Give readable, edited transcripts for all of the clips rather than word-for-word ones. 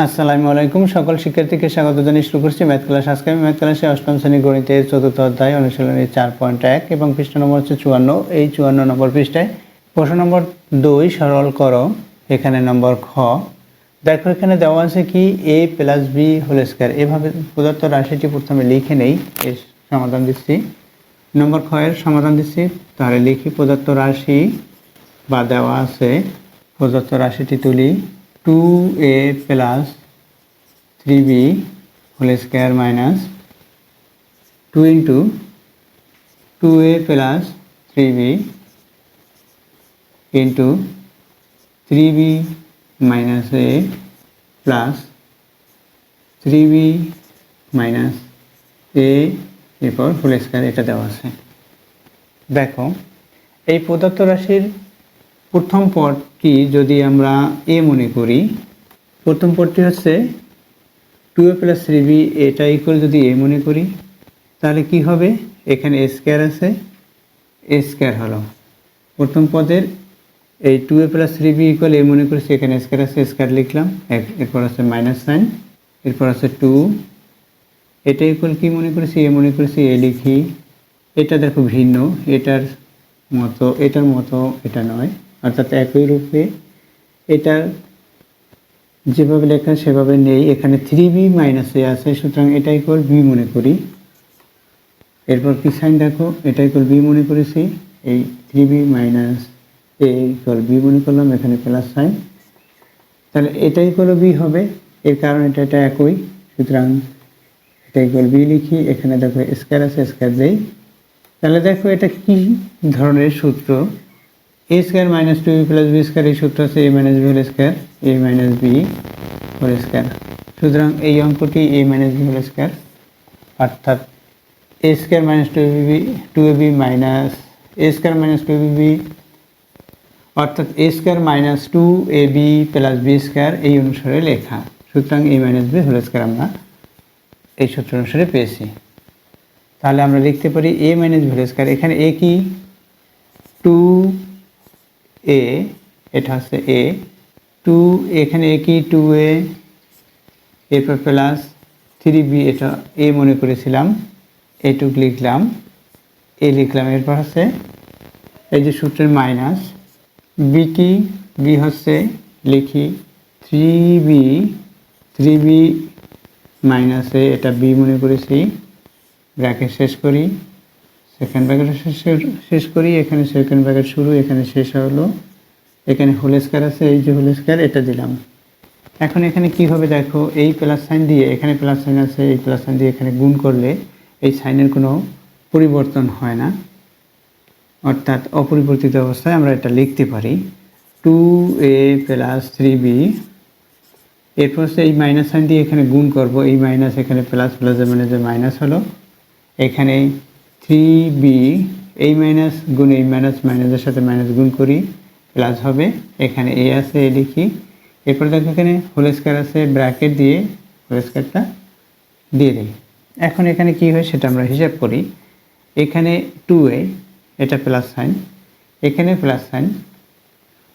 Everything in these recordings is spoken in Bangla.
আসসালামু আলাইকুম সকল শিক্ষার্থীকে স্বাগত জানিয়ে শুরু করছি ম্যাথ ক্লাস। আজকে আমি ম্যাথ ক্লাসে অষ্টম শ্রেণী গণিতের চতুর্থ অধ্যায় অনুশীলনী 4.1 এবং পৃষ্ঠা নম্বর হচ্ছে 54। এই 54 নম্বর পৃষ্ঠায় প্রশ্ন নম্বর 2 সরল করো। এখানে নম্বর খ। দেখো এখানে দেওয়া আছে কি a plus b whole square. এভাবে প্রদত্ত রাশিটি প্রথমে লিখে নেই, এর সমাধান দিচ্ছি। নম্বর খ এর সমাধান দিচ্ছি। তাহলে লিখি প্রদত্ত রাশি বা দেওয়া আছে প্রদত্ত রাশিটি তুলি 2a plus 3b whole square minus 2 into 2a plus 3b into 3b minus a plus 3b minus a এরপর হোল স্কয়ার এটা দেওয়া আছে। দেখো এই প্রদত্ত রাশির প্রথম পদটি যদি আমরা a মনে করি, প্রথম পদটি হচ্ছে 2a প্লাস 3b, এটা ইকুয়াল যদি a মনে করি তাহলে কি হবে, এখানে a স্কয়ার আছে, a স্কয়ার হলো প্রথম পদের এই 2a plus 3b equal a মনে করেছি, এখানে স্কয়ার আছে, স্কয়ার লিখলাম। এরপর আছে মাইনাস সাইন, এরপর আছে 2, এটা ইকুয়াল কি মনে করেছি, a মনে করেছি, a লিখি। এটা দেখো ভিন্ন, এটার মতো এটা নয়, অর্থাৎ একই রূপে এটা যেভাবে লেখা সেভাবে নেই। এখানে 3b মাইনাস a আছে, সুতরাং এটা ইকুয়াল b মনে করি। এরপর কি সাইন দেখো, এটা ইকুয়াল b মনে করেছি, এই 3b minus a equal b মনে করলাম, এখানে প্লাস সাইন, তাহলে এটা ইকুয়াল b হবে, এর কারণ এটা একই, সুতরাং এটা ইকুয়াল b লিখি। এখানে দেখো স্কয়ার আছে, স্কয়ার দেই। তাহলে দেখো এটা কি ধরনের সূত্র, a square minus 2b plus b square, এই সূত্র আছে a minus b whole square, a minus b whole square. সুতরাং এই অঙ্কটি a minus b whole square, অর্থাৎ a square minus 2ab minus a square minus 2ab, অর্থাৎ a square minus 2ab plus b square এই অনুসারে লেখা। সুতরাং a minus b whole square আমরা এই সূত্র অনুসারে পেয়েছি। তাহলে আমরা লিখতে পারি a minus b whole square. এখানে a কি, 2a, এটা হচ্ছে a, 2, এখানে a কি 2a, এরপর প্লাস 3b, এটা a মনে করেছিলাম, এটুক লিখলাম, a লিখলাম। এরপর হচ্ছে এই যে সূত্রের মাইনাস b কি, b হচ্ছে লিখি 3b মাইনাস a, এটা b মনে করেছি, ব্র্যাকেট শেষ করি, সেকেন্ড ব্র্যাকেট শেষ করি, এখানে সেকেন্ড ব্র্যাকেট শুরু, এখানে শেষ হলো, এখানে হোল স্কয়ার আছে, এই যে হোল স্কয়ার এটা দিলাম। এখন এখানে কি হবে দেখো, এই প্লাস সাইন দিয়ে, এখানে প্লাস সাইন আছে, এই প্লাস সাইন দিয়ে এখানে গুণ করলে এই সাইনের কোনো পরিবর্তন হয় না, অর্থাৎ অপরিবর্তিত অবস্থায় আমরা এটা লিখতে পারি 2a প্লাস 3b। এরপর হচ্ছে এই মাইনাস সাইন দিয়ে এখানে গুণ করব, এই মাইনাস এখানে প্লাস, প্লাসের মানে যে মাইনাস হলো, এখানে 3b, এই মাইনাস গুণ এই মাইনাস, মাইনাসের সাথে মাইনাস গুণ করি, প্লাস হবে, এখানে a আছে, a লিখি। এরপর দেখো এখানে হোল স্কয়ার আছে, ব্র্যাকেট দিয়ে হোল স্কয়ারটা দিয়ে দিই। এখন এখানে কি হয় সেটা আমরা হিসাব করি। এখানে 2a, এটা প্লাস সাইন, এখানে প্লাস সাইন,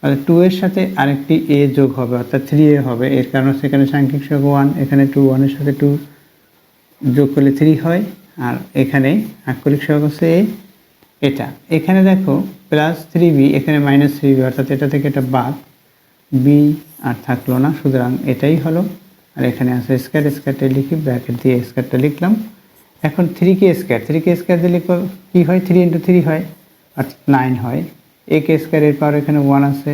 অর্থাৎ 2 এর সাথে আরেকটি a যোগ হবে, অর্থাৎ 3a হবে। এর কারণ হচ্ছে এখানে সাংখ্যিক সহগ 1, এখানে 2, 1 এর সাথে 2 যোগ করলে 3 হয়, আর এখানে আক্ষরিক সহগ হচ্ছে a, এটা। এখানে দেখো প্লাস 3b, এখানে মাইনাস 3b, অর্থাৎ এটা থেকে এটা বাদ, b আর থাকলো না, সুতরাং এটাই হলো। আর এখানে আছে স্কয়ার, স্কয়ারটা লিখি, ব্র্যাকেট দিয়ে স্কয়ারটা লিখলাম। এখন 3k স্কয়ার দিলে কি হয়, 3 ইন্টু 3 হয়, অর্থাৎ 9 হয়। ak স্কয়ারের পাওয়ার এখানে 1 আছে,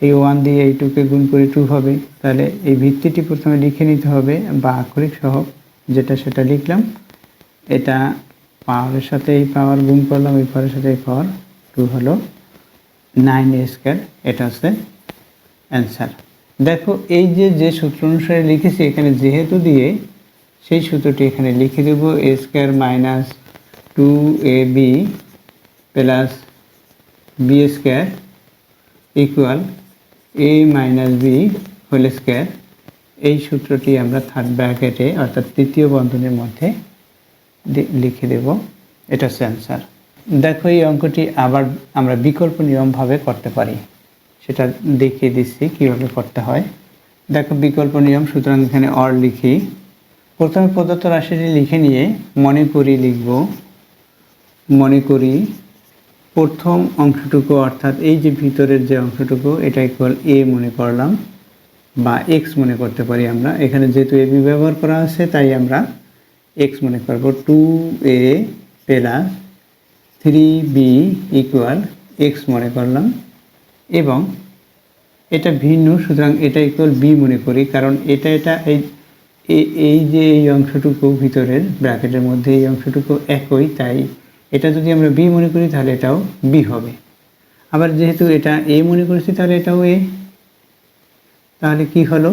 এই 1 দিয়ে এই 2কে গুণ করে 2 হবে। তাহলে এই ভিত্তিটি প্রথমে লিখে নিতে হবে, বা আক্ষরিক সহগ যেটা সেটা লিখলাম। এটা পাওয়ারের সাথে এই পাওয়ার গুণ করলাম, এই পাওয়ারের সাথে এই পাওয়ার, 2 হলো 9a স্কয়ার, এটা হচ্ছে অ্যান্সার। দেখো এই যে সূত্র অনুসারে লিখেছি, এখানে যেহেতু দিয়ে সেই সূত্রটি এখানে লিখে দেব, a square minus 2ab plus b square equal a minus b whole square. এই সূত্রটি আমরা থার্ড ব্র্যাকেটে, অর্থাৎ তৃতীয় বন্ধনীর মধ্যে লিখে দেব, এটা হচ্ছে অ্যান্সার। দেখো এই অঙ্কটি আবার আমরা বিকল্প নিয়মভাবে করতে পারি, সেটা দেখিয়ে দিচ্ছি কিভাবে করতে হয়। দেখো বিকল্প নিয়ম, সুতরাং এখানে অর লিখি। প্রথমে প্রদত্ত রাশিটি লিখে নিয়ে মনে করি লিখব, মনে করি প্রথম অংশটুকু অর্থাৎ এই যে ভিতরের যে অংশটুকু এটা ইকুয়াল এ মনে করলাম বা এক্স মনে করতে পারি আমরা। এখানে যেহেতু এ বি ব্যবহার করা আছে তাই আমরা এক্স মনে করব। 2a plus 3b equal x মনে করলাম এবং এটা ভিন্ন, সুতরাং এটা ইকুয়াল বি মনে করি, কারণ এটা এই যে এই অংশটুকু ভিতরের ব্র্যাকেটের মধ্যে এই অংশটুকু একই, তাই এটা যদি আমরা বি মনে করি তাহলে এটাও বি হবে। আবার যেহেতু এটা এ মনে করেছি তাহলে এটাও এ, তাহলে কি হলো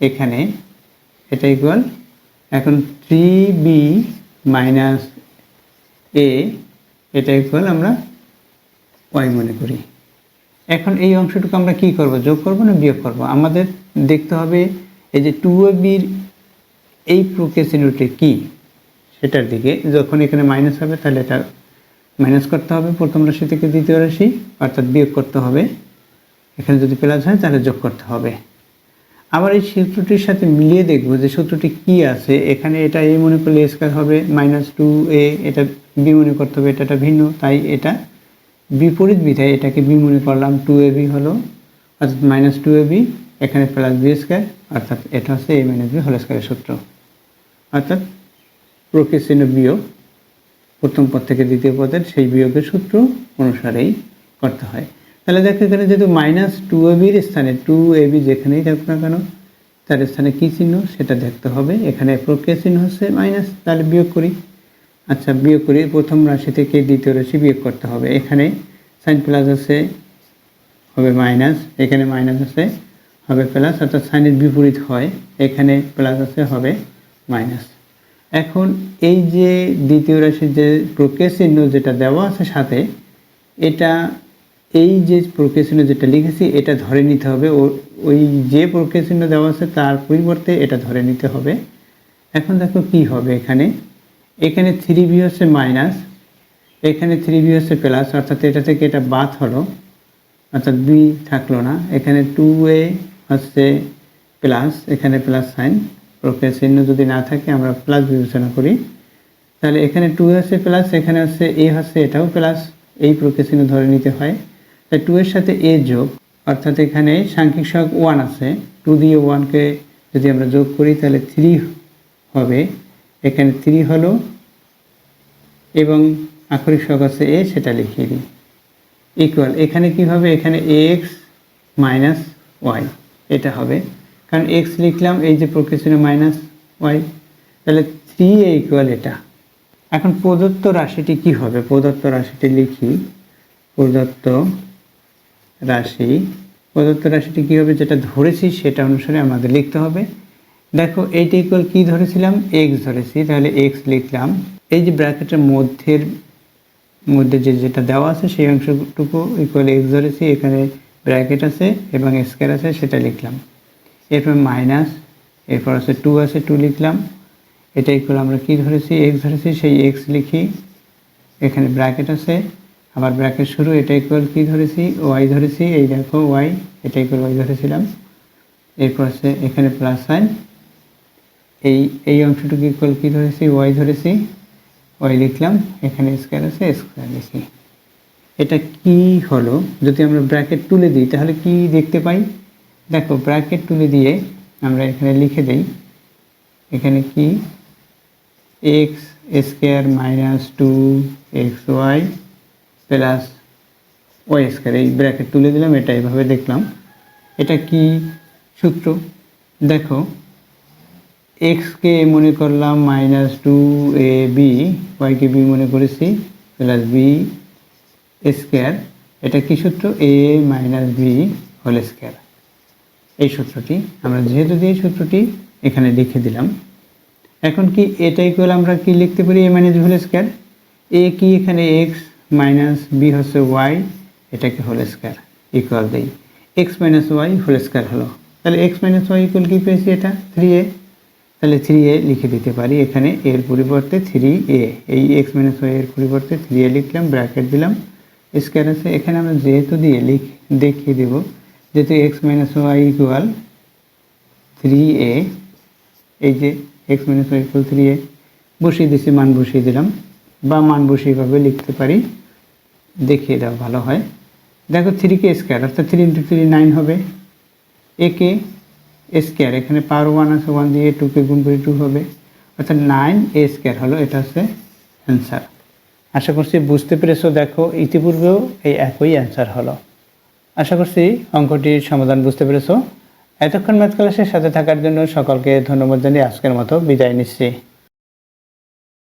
এখানে এটা ইকুয়াল এখন 3b মাইনাস এ এটা ইকুয়াল আমরা ওয়াই মনে করি। এখন এই অংশটুকু আমরা কি করব, যোগ করব না বিয়োগ করব? আমাদের দেখতে হবে এই যে 2ab-র এই প্রক্রিয়া চিহ্নটি কী সেটার দিকে। যখন এখানে মাইনাস হবে তাহলে এটা মাইনাস করতে হবে প্রথম রাশি থেকে দ্বিতীয় রাশি, অর্থাৎ বিয়োগ করতে হবে। এখানে যদি প্লাস হয় তাহলে যোগ করতে হবে। আবার এই সূত্রটির সাথে মিলিয়ে দেখব যে সূত্রটি কি আছে। এখানে এটা এ মনে করলে এ স্কয়ার হবে, -2a এটা বি মনে করতে হবে, এটা ভিন্ন, তাই এটা বিপরীত বিধায় এটাকে বি মনে করলাম। 2ab হলো অর্থাৎ -2ab, এখানে প্লাস বি স্কয়ার অর্থাৎ এটা হচ্ছে a - b হোল স্কয়ারের সূত্র, অর্থাৎ প্রকৃত চিহ্ন বিয়োগ প্রথম পদ থেকে দ্বিতীয় পদের সেই বিয়োগের সূত্র অনুসারেই করতে হয়। তাহলে দেখো এখানে যেহেতু -2ab-র স্থানে 2ab যেখানেই থাকুক না কেন তার স্থানে কী চিহ্ন সেটা দেখতে হবে। এখানে প্রক্রিয়া চিহ্ন হচ্ছে মাইনাস, তাহলে বিয়োগ করি। আচ্ছা বিয়োগ করি, প্রথম রাশি থেকে দ্বিতীয় রাশি বিয়োগ করতে হবে। এখানে সাইন প্লাস আছে হবে মাইনাস, এখানে মাইনাস আছে হবে প্লাস, অর্থাৎ সাইনের বিপরীত হয়, এখানে প্লাস আছে হবে মাইনাস। এখন এই যে দ্বিতীয় রাশির যে প্রক্রিয়া চিহ্ন যেটা দেওয়া আছে সাথে, এটা এই যে প্রক্রিয়া চিহ্ন যেটা লিখেছি এটা ধরে নিতে হবে, ওই যে প্রক্রিয়া চিহ্ন দেওয়া আছে তার পরিবর্তে এটা ধরে নিতে হবে। এখন দেখো কি হবে, এখানে 3b হচ্ছে মাইনাস, এখানে 3b হচ্ছে প্লাস, অর্থাৎ এটা থেকে এটা বাদ হলো, অর্থাৎ বি থাকলো না। এখানে 2a হচ্ছে প্লাস, এখানে প্লাস সাইন, প্রক্রিয়া চিহ্ন যদি না থাকে আমরা প্লাস বিবেচনা করি, তাহলে এখানে 2 হচ্ছে প্লাস, এখানে হচ্ছে এ হচ্ছে এটাও প্লাস, এই প্রক্রিয়া চিহ্ন ধরে নিতে হয়। তাই 2 এর সাথে এ যোগ, অর্থাৎ এখানে সাংখ্যিক সহগ 1 আছে, 2 দিয়ে 1কে যদি আমরা যোগ করি তাহলে 3 হবে, এখানে 3 হলো এবং আক্ষরিক সহগ আছে এ, সেটা লিখিয়ে দিই ইকুয়াল। এখানে কি হবে, এখানে x মাইনাস ওয়াই এটা হবে, কারণ x লিখলাম এই যে প্রক্রিয়া চিহ্ন মাইনাস ওয়াই, তাহলে 3a ইকুয়াল এটা। এখন প্রদত্ত রাশিটি কি হবে, প্রদত্ত রাশিটি লিখি। প্রদত্ত রাশিটি কী হবে, যেটা ধরেছি সেটা অনুসারে আমাদের লিখতে হবে। দেখো এইটা ইকুয়াল কী ধরেছিলাম, এক্স ধরেছি, তাহলে এক্স লিখলাম। এই যে ব্র্যাকেটের মধ্যে যেটা দেওয়া আছে সেই অংশটুকু ইকুয়াল এক্স ধরেছি, এখানে ব্র্যাকেট আছে এবং স্কয়ার আছে সেটা লিখলাম। এরপর মাইনাস, এরপর আছে 2 আছে 2 লিখলাম। এটা ইকুয়াল আমরা কী ধরেছি, এক্স ধরেছি, সেই এক্স লিখি। এখানে ব্র্যাকেট আছে, আবার ব্র্যাকেট শুরু, এটা ইকুয়াল কী ধরেছি, ওয়াই ধরেছি, এই দেখো ওয়াই, এটা ইকুয়াল ওয়াই ধরেছিলাম। এরপর আছে এখানে প্লাস সাইন, এই অংশটুকু ইকুয়াল কী ধরেছি, ওয়াই ধরেছি, ওয়াই লিখলাম। এখানে স্কয়ার আছে, স্কয়ার লিখি। এটা কি হলো, যদি আমরা ব্র্যাকেট তুলে দিই তাহলে কি দেখতে পাই, দেখো ব্র্যাকেট তুলে দিয়ে আমরা এখানে লিখে দেই, এখানে কি x square minus 2xy plus y square, এই ব্র্যাকেট তুলে দিলাম, এটা এইভাবে দেখলাম। এটা কি সূত্র, দেখো এক্সকে মনে করলাম -2ab, ওয়াইকে বি মনে করেছি প্লাস বি স্কয়ার, এটা কি সূত্র, a minus B whole square. এই সূত্রটি আমরা যেহেতু এই সূত্রটি এখানে লিখে দিলাম। এখন কি এটা ইকুয়াল আমরা কি লিখতে পারি, a minus B whole square, এ কি এখানে এক্স মাইনাস বি হচ্ছে ওয়াই, এটাকে হোল স্কয়ার ইকুয়াল দেই, X minus Y whole square হলো। তাহলে এক্স মাইনাস ওয়াই ইকুয়াল কী পেয়েছি, এটা 3a, তাহলে 3a লিখে দিতে পারি। এখানে এর পরিবর্তে 3a, এই এক্স মাইনাস ওয়াই এর পরিবর্তে 3a লিখলাম, ব্র্যাকেট দিলাম, স্কয়ার আছে। এখানে আমরা যেহেতু দিয়ে দেখিয়ে দেব যেহেতু x minus Y equal 3a, এই যে x minus Y equal 3a বসিয়ে দিচ্ছি, মান বসিয়ে দিলাম, বা মান বসিয়ে এভাবে লিখতে পারি, দেখিয়ে দেওয়া ভালো হয়। দেখো 3k স্কোয়ার অর্থাৎ 3 × 3 9 হবে। একে স্কোয়ার এখানে পাওয়ার 1 আছে, 1 দিয়ে 2কে গুণ করে 2 হবে, অর্থাৎ 9a স্কোয়ার হলো, এটা হচ্ছে অ্যান্সার। আশা করছি বুঝতে পেরেছো। দেখো ইতিপূর্বেও এই একই অ্যান্সার হলো। আশা করছি অঙ্কটির সমাধান বুঝতে পেরেছো। এতক্ষণ ম্যাথ ক্লাসের সাথে থাকার জন্য সকলকে ধন্যবাদ জানিয়ে আজকের মতো বিদায় নিচ্ছি।